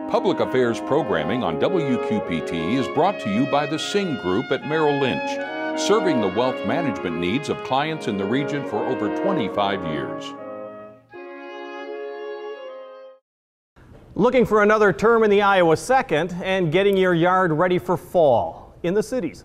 Public Affairs programming on WQPT is brought to you by the Singh Group at Merrill Lynch, serving the wealth management needs of clients in the region for over 25 years. Looking for another term in the Iowa 2nd and getting your yard ready for fall in the cities.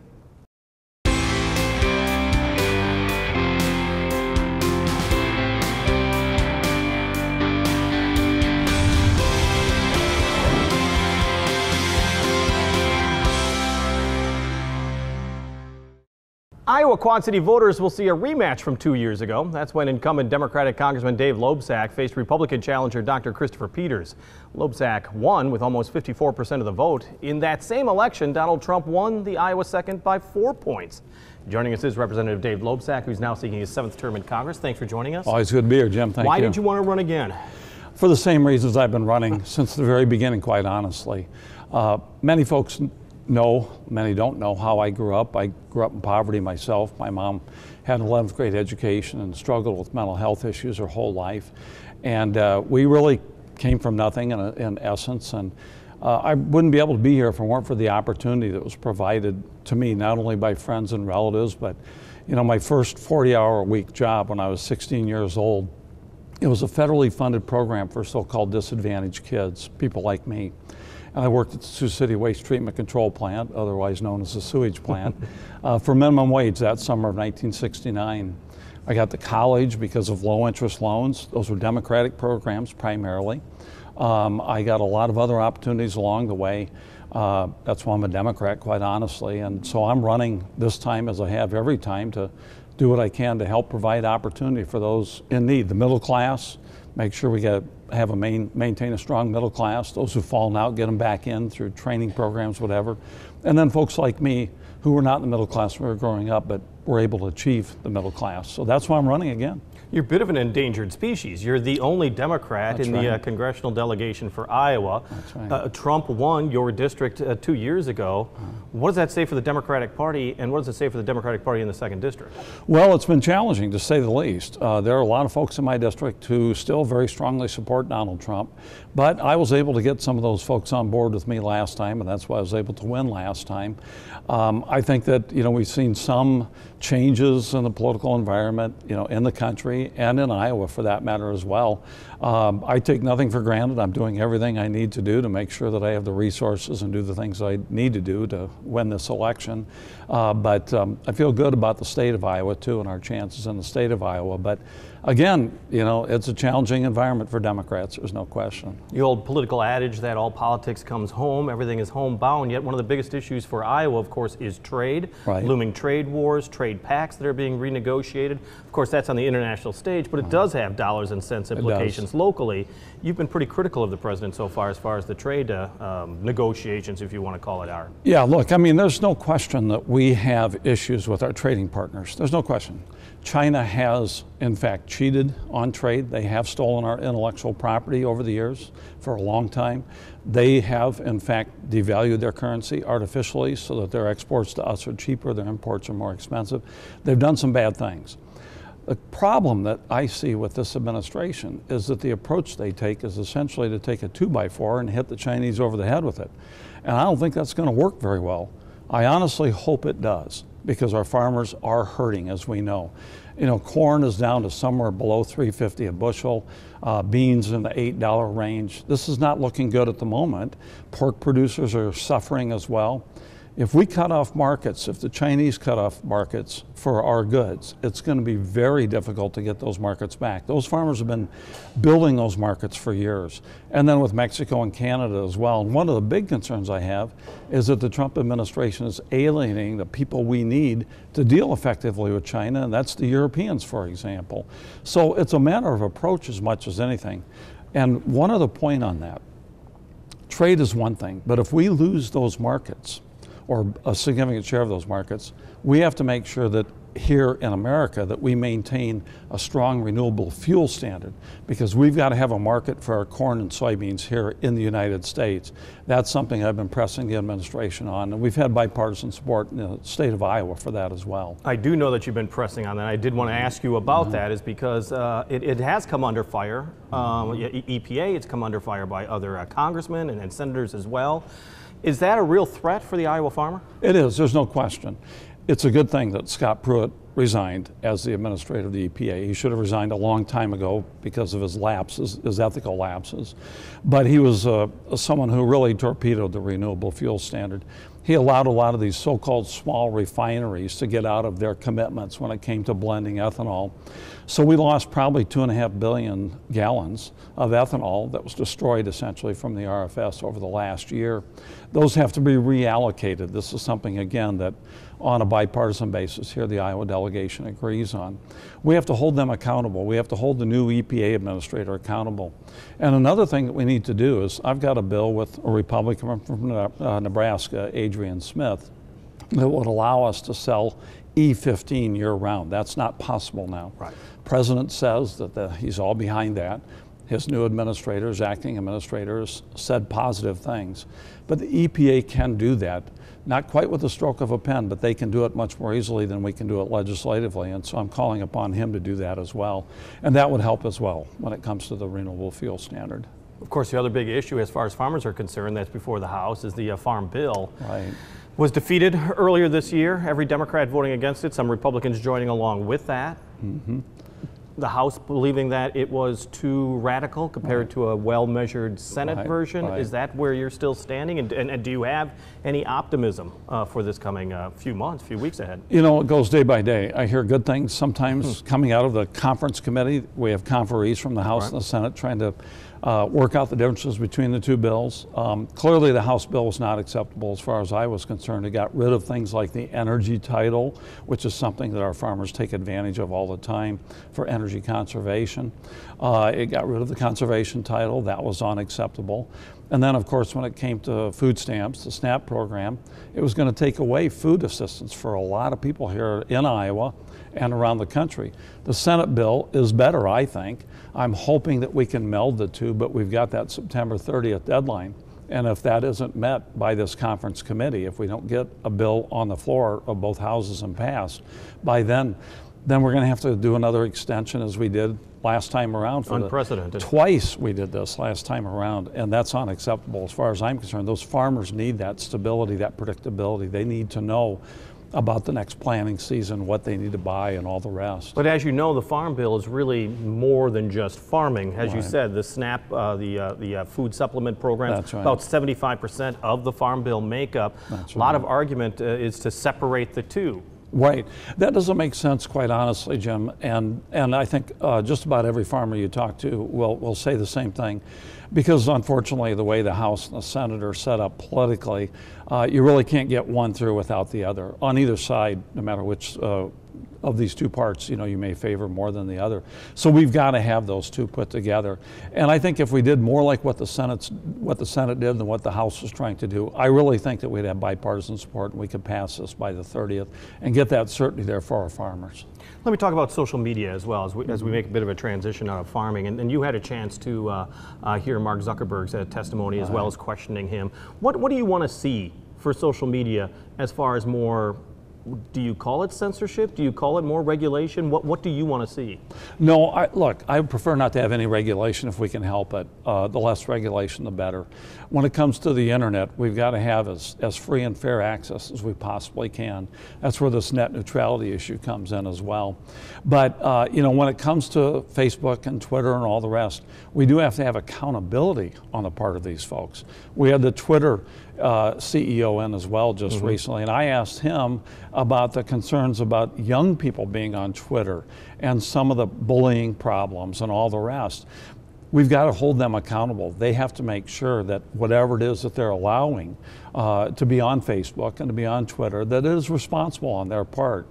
Iowa Quad City voters will see a rematch from 2 years ago. That's when incumbent Democratic Congressman Dave Loebsack faced Republican challenger Dr. Christopher Peters. Loebsack won with almost 54% of the vote. In that same election, Donald Trump won the Iowa 2nd by 4 points. Joining us is Representative Dave Loebsack, who's now seeking his 7th term in Congress. Thanks for joining us. Always good to be here, Jim. Thank you. Why did you want to run again? For the same reasons I've been running since the very beginning, quite honestly. Many folks know, many don't know how I grew up. I grew up in poverty myself. My mom had an 11th grade education and struggled with mental health issues her whole life. And we really came from nothing in essence. And I wouldn't be able to be here if it weren't for the opportunity that was provided to me, not only by friends and relatives, but you know, my first 40-hour-a-week job when I was 16 years old, it was a federally funded program for so-called disadvantaged kids, people like me. And I worked at the Sioux City Waste Treatment Control Plant, otherwise known as the sewage plant, for minimum wage that summer of 1969. I got to college because of low interest loans. Those were Democratic programs primarily. I got a lot of other opportunities along the way. That's why I'm a Democrat, quite honestly. And so I'm running this time, as I have every time, to do what I can to help provide opportunity for those in need, the middle class, make sure we maintain a strong middle class. Those who've fallen out, get them back in through training programs, whatever. And then folks like me who were not in the middle class when we were growing up, but were able to achieve the middle class. So that's why I'm running again. You're a bit of an endangered species. You're the only Democrat in the congressional delegation for Iowa. That's right. Trump won your district 2 years ago. What does that say for the Democratic Party, and what does it say for the Democratic Party in the 2nd district? Well, it's been challenging, to say the least. There are a lot of folks in my district who still very strongly support Donald Trump, but I was able to get some of those folks on board with me last time, and that's why I was able to win last time. I think that, you know, we've seen some changes in the political environment, you know, in the country and in Iowa for that matter as well. I take nothing for granted. I'm doing everything I need to do to make sure that I have the resources and do the things I need to do to win this election. But I feel good about the state of Iowa too, and our chances in the state of Iowa. But again, you know, it's a challenging environment for Democrats, there's no question. The old political adage that all politics comes home, everything is homebound, yet one of the biggest issues for Iowa, of course, is trade. Right. Looming trade wars, trade pacts that are being renegotiated. Of course, that's on the international stage, but it does have dollars and cents implications locally. You've been pretty critical of the president so far as the trade negotiations, if you want to call it, are. Yeah, look, I mean, there's no question that we have issues with our trading partners. There's no question. China has, in fact, cheated on trade. They have stolen our intellectual property over the years for a long time. They have, in fact, devalued their currency artificially so that their exports to us are cheaper, their imports are more expensive. They've done some bad things. The problem that I see with this administration is that the approach they take is essentially to take a 2x4 and hit the Chinese over the head with it. And I don't think that's going to work very well. I honestly hope it does, because our farmers are hurting, as we know. You know, corn is down to somewhere below $3.50 a bushel, beans in the $8 range. This is not looking good at the moment. Pork producers are suffering as well. If we cut off markets, if the Chinese cut off markets for our goods, it's going to be very difficult to get those markets back. Those farmers have been building those markets for years. And then with Mexico and Canada as well. And one of the big concerns I have is that the Trump administration is alienating the people we need to deal effectively with China, and that's the Europeans, for example. So it's a matter of approach as much as anything. And one other point on that, trade is one thing, but if we lose those markets, or a significant share of those markets, we have to make sure that here in America that we maintain a strong renewable fuel standard, because we've got to have a market for our corn and soybeans here in the United States. That's something I've been pressing the administration on, and we've had bipartisan support in the state of Iowa for that as well. I do know that you've been pressing on that. I did want to ask you about that, is because it has come under fire. EPA, it's come under fire by other congressmen and senators as well. Is that a real threat for the Iowa farmer? It is, there's no question. It's a good thing that Scott Pruitt resigned as the administrator of the EPA. He should have resigned a long time ago because of his lapses, his ethical lapses. But he was someone who really torpedoed the renewable fuel standard. He allowed a lot of these so-called small refineries to get out of their commitments when it came to blending ethanol. So we lost probably 2.5 billion gallons of ethanol that was destroyed essentially from the RFS over the last year. Those have to be reallocated. This is something, again, that on a bipartisan basis here the Iowa delegation agrees on. We have to hold them accountable. We have to hold the new EPA administrator accountable. And another thing that we need to do is, I've got a bill with a Republican from Nebraska, Adrian Smith, that would allow us to sell E15 year-round. That's not possible now. Right. President says that he's all behind that. His new administrators, acting administrators, said positive things. But the EPA can do that. Not quite with the stroke of a pen, but they can do it much more easily than we can do it legislatively. And so I'm calling upon him to do that as well. And that would help as well when it comes to the renewable fuel standard. Of course, the other big issue as far as farmers are concerned that's before the House is the Farm Bill. Right. Was defeated earlier this year. Every Democrat voting against it, some Republicans joining along with that. Mm-hmm. The House believing that it was too radical compared to a well-measured Senate version. Right. Is that where you're still standing? And do you have any optimism for this coming few weeks ahead? You know, it goes day by day. I hear good things sometimes coming out of the conference committee. We have conferees from the House and the Senate trying to work out the differences between the two bills. Clearly the House bill was not acceptable as far as I was concerned. It got rid of things like the energy title, which is something that our farmers take advantage of all the time for energy conservation. It got rid of the conservation title. That was unacceptable. And then, of course, when it came to food stamps, the SNAP program, it was going to take away food assistance for a lot of people here in Iowa and around the country. The Senate bill is better, I think. I'm hoping that we can meld the two, but we've got that September 30th deadline. And if that isn't met by this conference committee, if we don't get a bill on the floor of both houses and passed by then we're going to have to do another extension as we did last time around. Unprecedented. Twice we did this last time around, and that's unacceptable as far as I'm concerned. Those farmers need that stability, that predictability. They need to know about the next planting season, what they need to buy, and all the rest. But as you know, the Farm Bill is really more than just farming. As you said, the SNAP, the food supplement program, about 75% of the Farm Bill makeup. A lot of argument is to separate the two. Right. That doesn't make sense, quite honestly, Jim. And I think just about every farmer you talk to will say the same thing. Because unfortunately, the way the House and the Senate are set up politically, you really can't get one through without the other. On either side, no matter which of these two parts, you know, you may favor more than the other. So we've got to have those two put together. And I think if we did more like what the Senate did than what the House was trying to do, I really think that we'd have bipartisan support and we could pass this by the 30th and get that certainty there for our farmers. Let me talk about social media as well as we make a bit of a transition out of farming. And you had a chance to hear Mark Zuckerberg's testimony as well as questioning him. What do you want to see for social media as far as more? Do you call it censorship? Do you call it more regulation? What do you want to see? No, look, I would prefer not to have any regulation if we can help it. The less regulation, the better. When it comes to the internet, we've got to have as free and fair access as we possibly can. That's where this net neutrality issue comes in as well. But you know, when it comes to Facebook and Twitter and all the rest, we do have to have accountability on the part of these folks. We had the Twitter CEO in as well just recently, and I asked him about the concerns about young people being on Twitter and some of the bullying problems and all the rest. We've got to hold them accountable. They have to make sure that whatever it is that they're allowing to be on Facebook and to be on Twitter, that it is responsible on their part.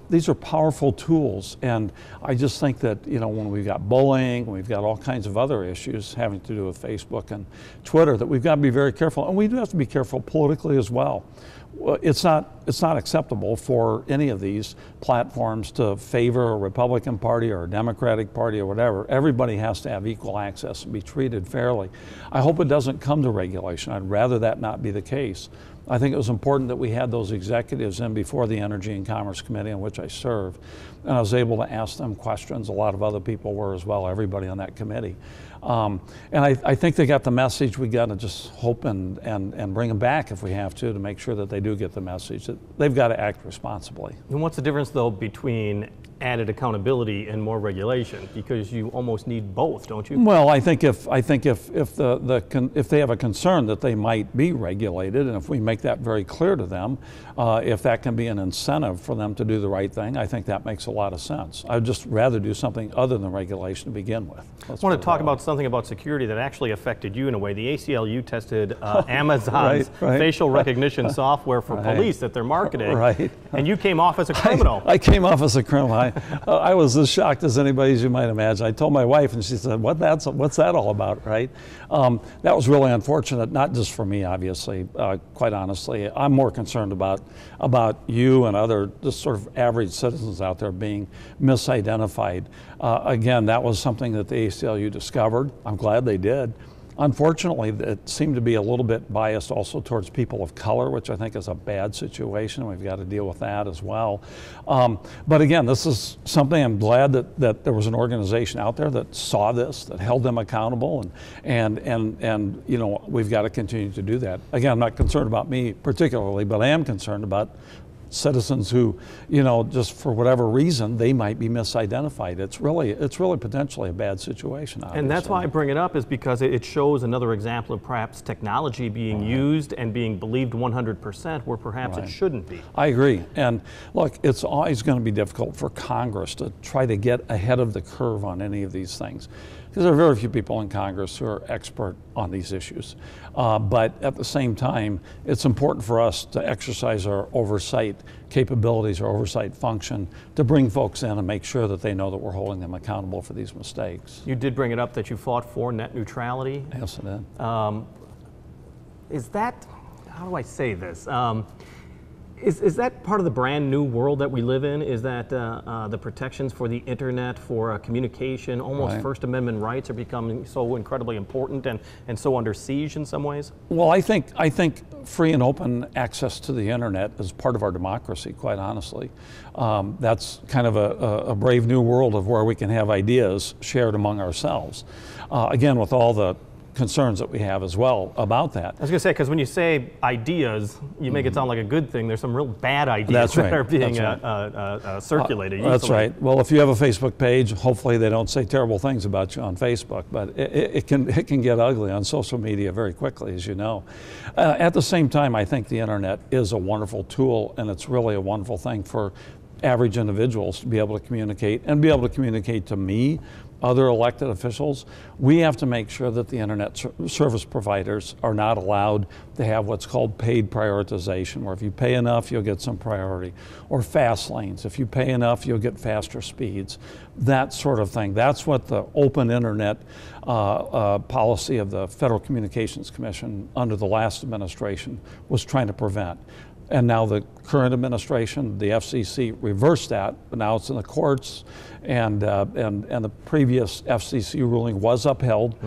These are powerful tools, and I just think that, you know, when we've got bullying, we've got all kinds of other issues having to do with Facebook and Twitter, that we've got to be very careful, and we do have to be careful politically as well. it's not acceptable for any of these platforms to favor a Republican Party or a Democratic Party or whatever. Everybody has to have equal access and be treated fairly. I hope it doesn't come to regulation. I'd rather that not be the case. I think it was important that we had those executives in before the Energy and Commerce Committee, on which I serve, and I was able to ask them questions. A lot of other people were as well, everybody on that committee. And I think they got the message. We got to just hope and bring them back if we have to make sure that they do get the message that they've got to act responsibly. And what's the difference, though, between added accountability and more regulation? Because you almost need both, don't you? Well, I think if they have a concern that they might be regulated, and if we make that very clear to them, if that can be an incentive for them to do the right thing, I think that makes a lot of sense. I'd just rather do something other than regulation to begin with. I want to talk about something about security that actually affected you in a way. The ACLU tested Amazon's facial recognition software for police that they're marketing, and you came off as a criminal. I came off as a criminal. I was as shocked as anybody, as you might imagine. I told my wife, and she said, what's that all about, right? That was really unfortunate, not just for me, obviously, quite honestly. I'm more concerned about you and other just sort of average citizens out there being misidentified. Again, that was something that the ACLU discovered. I'm glad they did. Unfortunately, it seemed to be a little bit biased also towards people of color, which I think is a bad situation. We've got to deal with that as well. But again, this is something I'm glad that there was an organization out there that saw this, that held them accountable, and you know, we've got to continue to do that. Again, I'm not concerned about me particularly, but I am concerned about citizens who, you know, just for whatever reason, they might be misidentified. It's really potentially a bad situation, obviously. And that's why I bring it up, is because it shows another example of perhaps technology being used and being believed 100% where perhaps it shouldn't be. I agree. And look, it's always going to be difficult for Congress to try to get ahead of the curve on any of these things, because there are very few people in Congress who are expert on these issues. But at the same time, it's important for us to exercise our oversight capabilities, our oversight function, to bring folks in and make sure that they know that we're holding them accountable for these mistakes. You did bring it up that you fought for net neutrality. Yes, I did. Is that, how do I say this? Is that part of the brand new world that we live in? Is that the protections for the internet, for communication, almost First Amendment rights are becoming so incredibly important and so under siege in some ways? Well, I think free and open access to the internet is part of our democracy, quite honestly. That's kind of a brave new world of where we can have ideas shared among ourselves. Again, with all the concerns that we have as well about that. I was going to say, because when you say ideas, you make it sound like a good thing. There's some real bad ideas that are being circulated. That's right. Well, if you have a Facebook page, hopefully they don't say terrible things about you on Facebook, but it can get ugly on social media very quickly, as you know. At the same time, I think the internet is a wonderful tool, and it's really a wonderful thing for average individuals to be able to communicate, and be able to communicate to me, other elected officials. We have to make sure that the internet service providers are not allowed to have what's called paid prioritization, where if you pay enough, you'll get some priority, or fast lanes. If you pay enough, you'll get faster speeds, that sort of thing. That's what the open internet policy of the Federal Communications Commission under the last administration was trying to prevent. And now the current administration, the FCC, reversed that, but now it's in the courts, and the previous FCC ruling was upheld.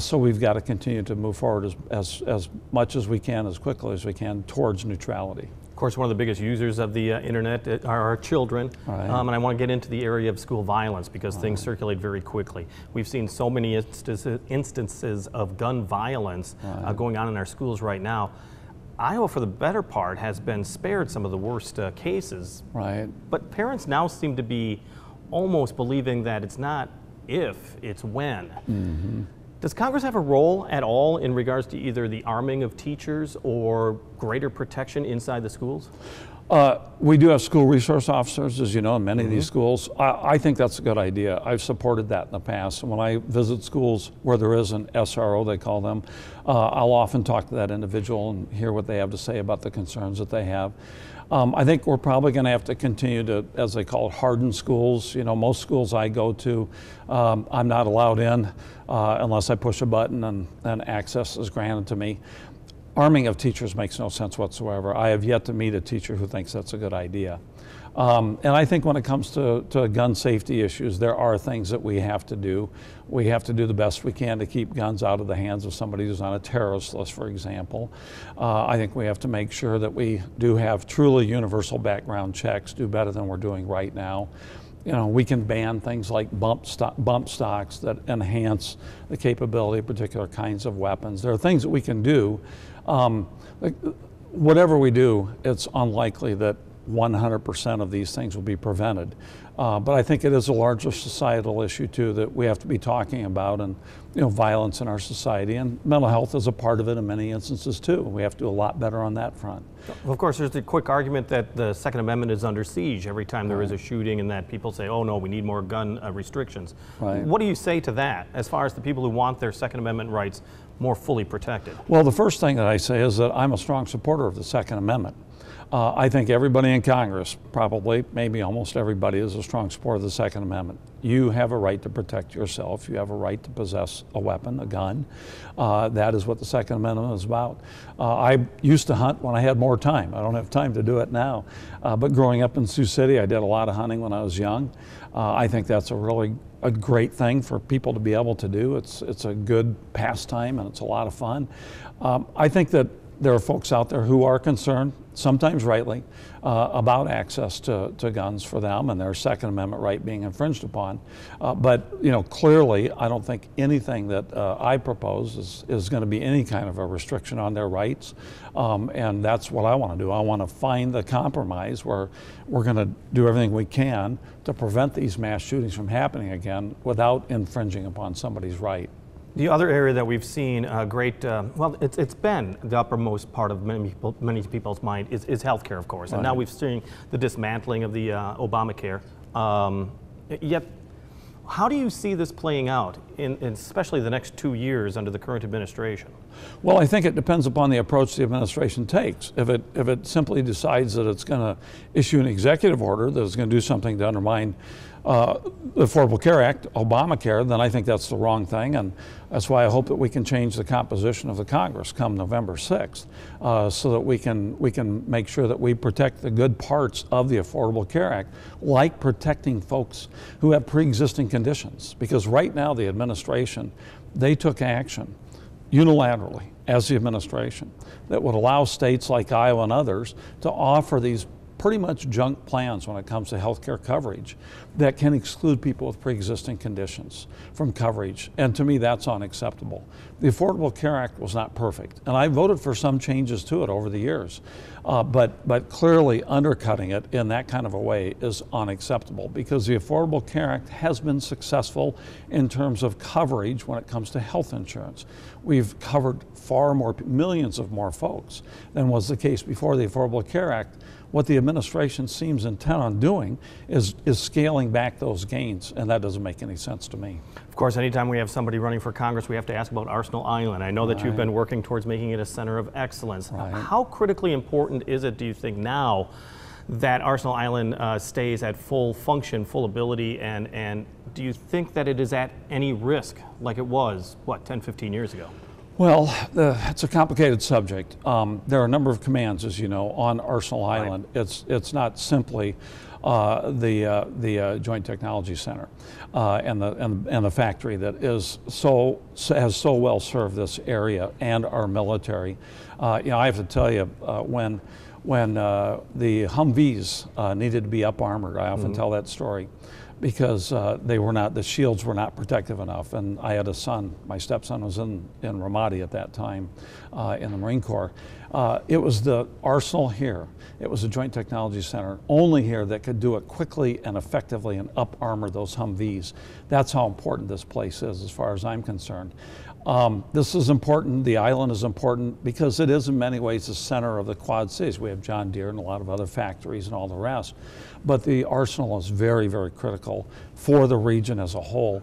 So we've got to continue to move forward as much as we can, as quickly as we can, towards neutrality. Of course, one of the biggest users of the internet are our children, and I want to get into the area of school violence, because things circulate very quickly. We've seen so many instances of gun violence going on in our schools right now. Iowa, for the better part, has been spared some of the worst cases. But parents now seem to be almost believing that it's not if, it's when. Does Congress have a role at all in regards to either the arming of teachers or greater protection inside the schools? We do have school resource officers, as you know, in many of these schools. I think that's a good idea. I've supported that in the past. And when I visit schools where there is an SRO, they call them, I'll often talk to that individual and hear what they have to say about the concerns that they have. I think we're probably going to have to continue to, as they call it, harden schools. You know, most schools I go to, I'm not allowed in unless I push a button and access is granted to me. arming of teachers makes no sense whatsoever. I have yet to meet a teacher who thinks that's a good idea. And I think when it comes to gun safety issues, there are things that we have to do. We have to do the best we can to keep guns out of the hands of somebody who's on a terrorist list, for example. I think we have to make sure that we do have truly universal background checks, do better than we're doing right now. You know, we can ban things like bump stocks that enhance the capability of particular kinds of weapons. There are things that we can do. Whatever we do, it's unlikely that 100% of these things will be prevented. But I think it is a larger societal issue too that we have to be talking about, and violence in our society, and mental health is a part of it in many instances too. We have to do a lot better on that front. Well, of course, there's the quick argument that the Second Amendment is under siege every time there is a shooting, and that people say, oh no, we need more gun restrictions. Right. What do you say to that as far as the people who want their Second Amendment rights more fully protected? Well, the first thing that I say is that I'm a strong supporter of the Second Amendment. I think everybody in Congress, probably, maybe almost everybody, is a strong supporter of the Second Amendment. You have a right to protect yourself. You have a right to possess a weapon, a gun. That is what the Second Amendment is about. I used to hunt when I had more time. I don't have time to do it now. But growing up in Sioux City, I did a lot of hunting when I was young. I think that's a great thing for people to be able to do. It's a good pastime and it's a lot of fun. I think that there are folks out there who are concerned, sometimes rightly, about access to guns for them and their Second Amendment right being infringed upon. But clearly, I don't think anything that I propose is going to be any kind of a restriction on their rights. And that's what I want to do. I want to find the compromise where we're going to do everything we can to prevent these mass shootings from happening again without infringing upon somebody's right. The other area that we've seen well, it's been the uppermost part of many people's mind is healthcare, of course. And now we've seen the dismantling of the Obamacare. Yet, how do you see this playing out, in especially the next 2 years under the current administration? Well, I think it depends upon the approach the administration takes. If it simply decides that it's going to issue an executive order that is going to do something to undermine the Affordable Care Act, Obamacare, then I think that's the wrong thing, and that's why I hope that we can change the composition of the Congress come November 6th, so that we can make sure that we protect the good parts of the Affordable Care Act, like protecting folks who have pre-existing conditions. Because right now the administration, they took action unilaterally as the administration that would allow states like Iowa and others to offer these pretty much junk plans when it comes to health care coverage that can exclude people with pre-existing conditions from coverage. And to me, that's unacceptable. The Affordable Care Act was not perfect, and I voted for some changes to it over the years. But clearly undercutting it in that kind of a way is unacceptable, because the Affordable Care Act has been successful in terms of coverage when it comes to health insurance. We've covered far more, millions of more folks than was the case before the Affordable Care Act. What the administration seems intent on doing is scaling back those gains, and that doesn't make any sense to me. Of course, anytime we have somebody running for Congress, we have to ask about Arsenal Island. I know that you've been working towards making it a center of excellence. Right. How critically important is it, do you think, now that Arsenal Island stays at full function, full ability, and do you think that it is at any risk like it was, 10, 15 years ago? Well, it's a complicated subject. There are a number of commands, as you know, on Arsenal Island. Right. It's not simply the Joint Technology Center and the factory that has so well served this area and our military. I have to tell you, when the Humvees needed to be up armored, I often tell that story, because the shields were not protective enough. And I had a son, my stepson was in Ramadi at that time in the Marine Corps. It was the arsenal here, it was the Joint Technology Center, only here, that could do it quickly and effectively and up armor those Humvees. That's how important this place is as far as I'm concerned. This is important, the island is important, because it is in many ways the center of the Quad Cities. We have John Deere and a lot of other factories and all the rest. But the arsenal is very, very critical for the region as a whole.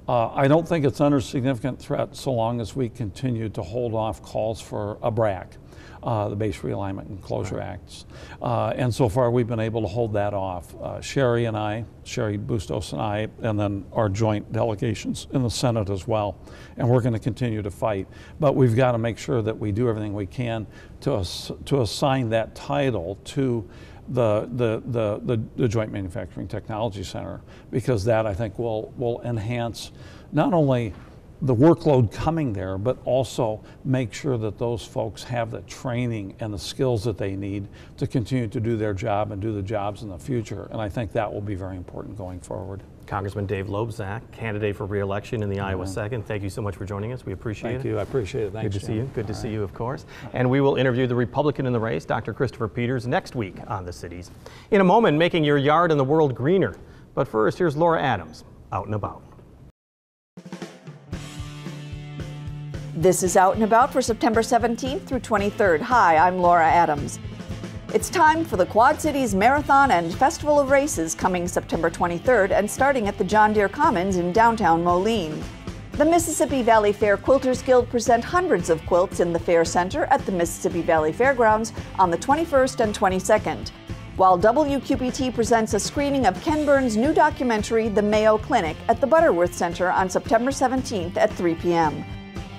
I don't think it's under significant threat so long as we continue to hold off calls for a BRAC, the Base Realignment and Closure Acts. And so far we've been able to hold that off. Sherry Bustos and I, and then our joint delegations in the Senate as well. And we're going to continue to fight. But we've got to make sure that we do everything we can to assign that title to the Joint Manufacturing Technology Center, because that, I think, will enhance not only the workload coming there, but also make sure that those folks have the training and the skills that they need to continue to do their job and do the jobs in the future. And I think that will be very important going forward. Congressman Dave Loebsack, candidate for re-election in the Iowa 2nd. Thank you so much for joining us. We appreciate it. Thank you. I appreciate it. Thanks, Good to see you. Good to see you, of course. And we will interview the Republican in the race, Dr. Christopher Peters, next week on The Cities. In a moment, making your yard and the world greener. But first, here's Laura Adams, Out and About. This is Out and About for September 17th through 23rd. Hi, I'm Laura Adams. It's time for the Quad Cities Marathon and Festival of Races coming September 23rd and starting at the John Deere Commons in downtown Moline. The Mississippi Valley Fair Quilters Guild present hundreds of quilts in the Fair Center at the Mississippi Valley Fairgrounds on the 21st and 22nd, while WQPT presents a screening of Ken Burns' new documentary, The Mayo Clinic, at the Butterworth Center on September 17th at 3 p.m.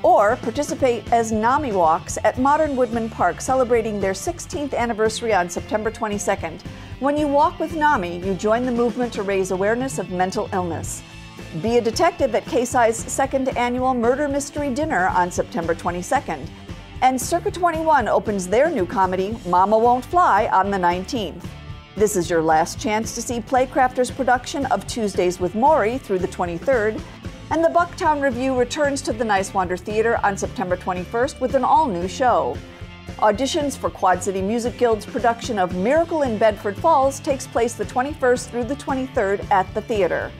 Or participate as NAMI walks at Modern Woodman Park, celebrating their 16th anniversary on September 22nd. When you walk with NAMI, you join the movement to raise awareness of mental illness. Be a detective at KSI's second annual Murder Mystery Dinner on September 22nd. And Circa 21 opens their new comedy, Mama Won't Fly, on the 19th. This is your last chance to see Playcrafters' production of Tuesdays with Maury through the 23rd. And the Bucktown Review returns to the Nicewander Theater on September 21st with an all-new show. Auditions for Quad City Music Guild's production of Miracle in Bedford Falls takes place the 21st through the 23rd at the theater.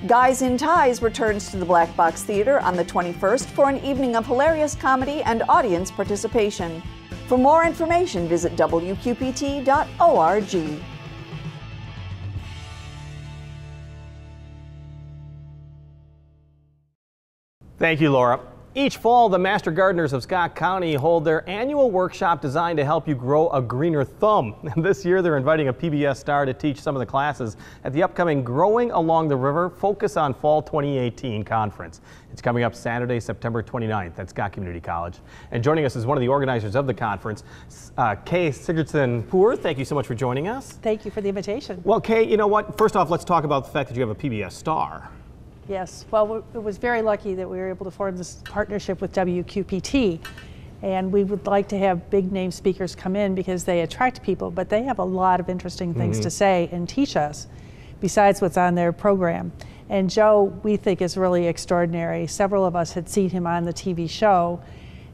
Guys in Ties returns to the Black Box Theater on the 21st for an evening of hilarious comedy and audience participation. For more information, visit WQPT.org. Thank you, Laura. Each fall, the Master Gardeners of Scott County hold their annual workshop designed to help you grow a greener thumb. And this year, they're inviting a PBS star to teach some of the classes at the upcoming Growing Along the River Focus on Fall 2018 conference. It's coming up Saturday, September 29th at Scott Community College. And joining us is one of the organizers of the conference, Kay Sigurdsson-Poor. Thank you so much for joining us. Thank you for the invitation. Well, Kay, you know what? First off, let's talk about the fact that you have a PBS star. Yes, well, it was very lucky that we were able to form this partnership with WQPT, and we would like to have big name speakers come in because they attract people, but they have a lot of interesting things to say and teach us besides what's on their program. And Joe, we think, is really extraordinary. Several of us had seen him on the TV show,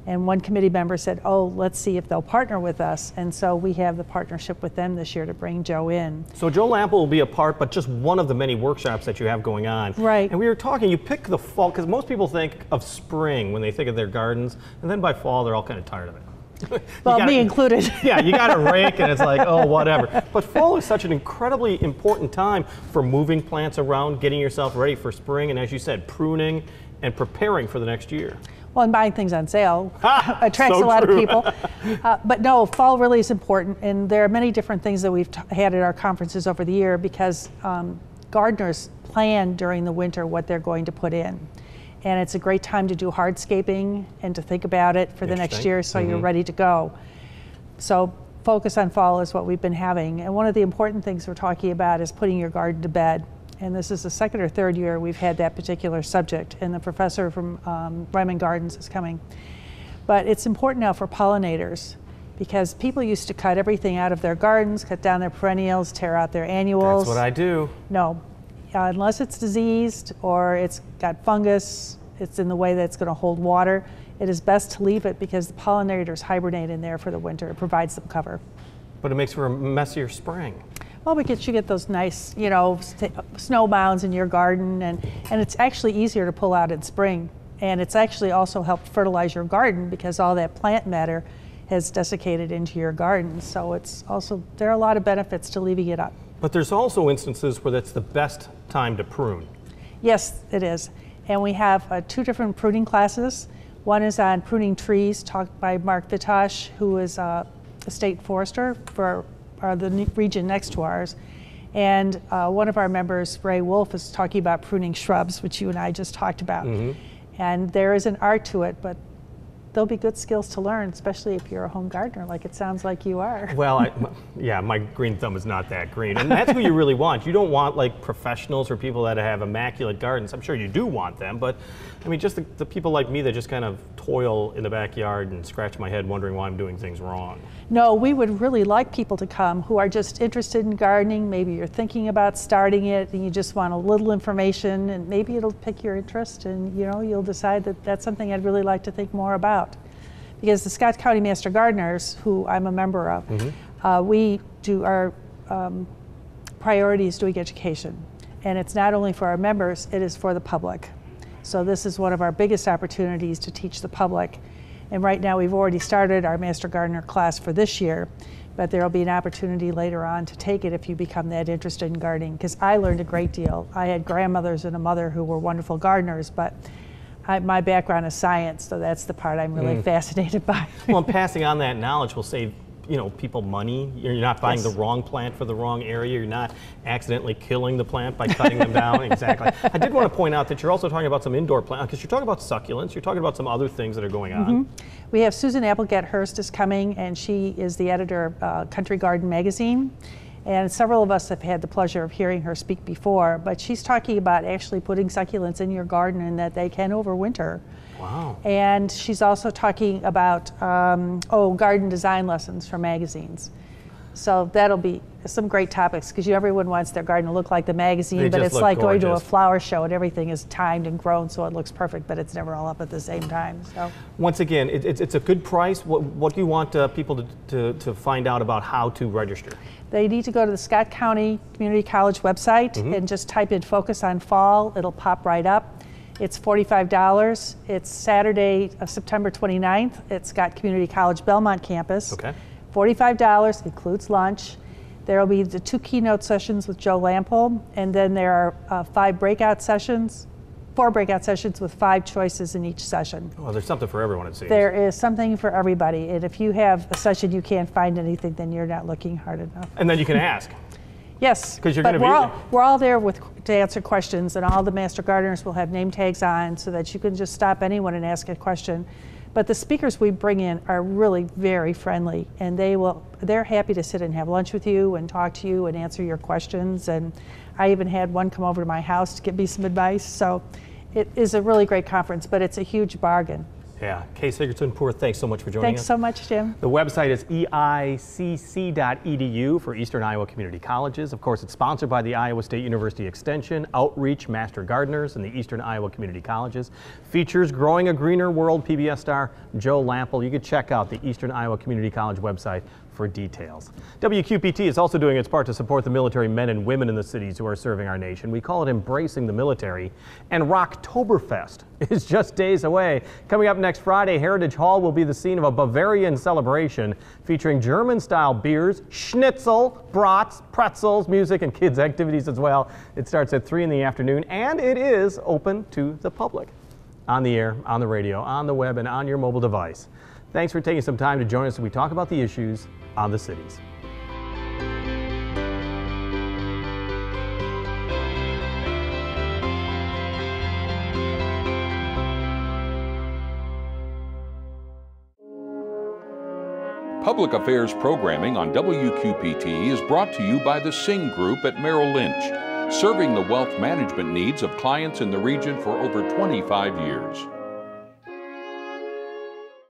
and one committee member said, oh, let's see if they'll partner with us. And so we have the partnership with them this year to bring Joe in. So Joe Lample will be a part, but just one of the many workshops that you have going on. Right. And we were talking, you pick the fall, because most people think of spring when they think of their gardens, and then by fall, they're all kind of tired of it. Well, me included. Yeah, you got to rake and it's like, oh, whatever. But fall is such an incredibly important time for moving plants around, getting yourself ready for spring, and as you said, pruning and preparing for the next year. Well, and buying things on sale attracts a lot of people. But no, fall really is important, and there are many different things that we've had at our conferences over the year because gardeners plan during the winter what they're going to put in. And it's a great time to do hardscaping and to think about it for the next year so you're ready to go. So focus on fall is what we've been having. And one of the important things we're talking about is putting your garden to bed. And this is the second or third year we've had that particular subject, and the professor from Ryman Gardens is coming. But it's important now for pollinators because people used to cut everything out of their gardens, cut down their perennials, tear out their annuals. That's what I do. No, unless it's diseased or it's got fungus, it's in the way that it's going to hold water, it is best to leave it because the pollinators hibernate in there for the winter. It provides them cover. But it makes for a messier spring. Well, because you get those nice, you know, snow mounds in your garden, and it's actually easier to pull out in spring. And it's actually also helped fertilize your garden because all that plant matter has desiccated into your garden. So it's also, there are a lot of benefits to leaving it up. But there's also instances where that's the best time to prune. Yes, it is. And we have 2 different pruning classes. One is on pruning trees, taught by Mark Vitosh, who is a state forester for the region next to ours. And one of our members, Ray Wolf, is talking about pruning shrubs, which you and I just talked about. And there is an art to it, but they'll be good skills to learn, especially if you're a home gardener, like it sounds like you are. Well, yeah, my green thumb is not that green. And that's who you really want. You don't want like professionals or people that have immaculate gardens. I'm sure you do want them, but I mean, just the people like me that just kind of toil in the backyard and scratch my head wondering why I'm doing things wrong. No, we would really like people to come who are just interested in gardening. Maybe you're thinking about starting it and you just want a little information, and maybe it'll pick your interest, and you'll decide that that's something I'd really like to think more about. Because the Scott County Master Gardeners, who I'm a member of, we do our priorities doing education. And it's not only for our members, it is for the public. So this is one of our biggest opportunities to teach the public. And right now we've already started our Master Gardener class for this year, but there'll be an opportunity later on to take it if you become that interested in gardening, because I learned a great deal. I had grandmothers and a mother who were wonderful gardeners, but my background is science, so that's the part I'm really fascinated by. Well, and passing on that knowledge will save people money. You're not buying the wrong plant for the wrong area. You're not accidentally killing the plant by cutting them down. Exactly. I did want to point out that you're also talking about some indoor plants, because you're talking about succulents. You're talking about some other things that are going on. We have Susan Applegate Hurst is coming, and she is the editor of Country Garden magazine. And several of us have had the pleasure of hearing her speak before, but she's talking about actually putting succulents in your garden and that they can overwinter. Wow. And she's also talking about, garden design lessons from magazines. So that'll be some great topics, because everyone wants their garden to look like the magazine, but it's like going to a flower show and everything is timed and grown so it looks perfect, but it's never all up at the same time. So once again, it's a good price. What do you want people to find out about how to register? They need to go to the Scott County Community College website and just type in Focus on Fall. It'll pop right up. It's $45. It's Saturday of September 29th at Scott Community College Belmont campus. Okay. $45, includes lunch. There will be the 2 keynote sessions with Joe Lampel, and then there are 4 breakout sessions with 5 choices in each session. Well, there's something for everyone, it seems. There is something for everybody, and if you have a session you can't find anything, then you're not looking hard enough. And then you can ask. Yes, because we're all there to answer questions, and all the Master Gardeners will have name tags on so that you can just stop anyone and ask a question. But the speakers we bring in are really very friendly, and they're happy to sit and have lunch with you and talk to you and answer your questions. And I even had one come over to my house to give me some advice. So it is a really great conference, but it's a huge bargain. Yeah. Kay Sigurdsson-Poor, thanks so much for joining us. Thanks so much, Jim. The website is eicc.edu for Eastern Iowa Community Colleges. Of course, it's sponsored by the Iowa State University Extension, Outreach, Master Gardeners, and the Eastern Iowa Community Colleges. Features Growing a Greener World PBS star Joe Lampel. You can check out the Eastern Iowa Community College website for details. WQPT is also doing its part to support the military men and women in the cities who are serving our nation. We call it Embracing the Military. And Rocktoberfest is just days away. Coming up next Friday, Heritage Hall will be the scene of a Bavarian celebration featuring German-style beers, schnitzel, brats, pretzels, music, and kids' activities as well. It starts at 3 in the afternoon, and it is open to the public. On the air, on the radio, on the web, and on your mobile device. Thanks for taking some time to join us as we talk about the issues on the cities. Public Affairs programming on WQPT is brought to you by the Singh Group at Merrill Lynch, serving the wealth management needs of clients in the region for over 25 years.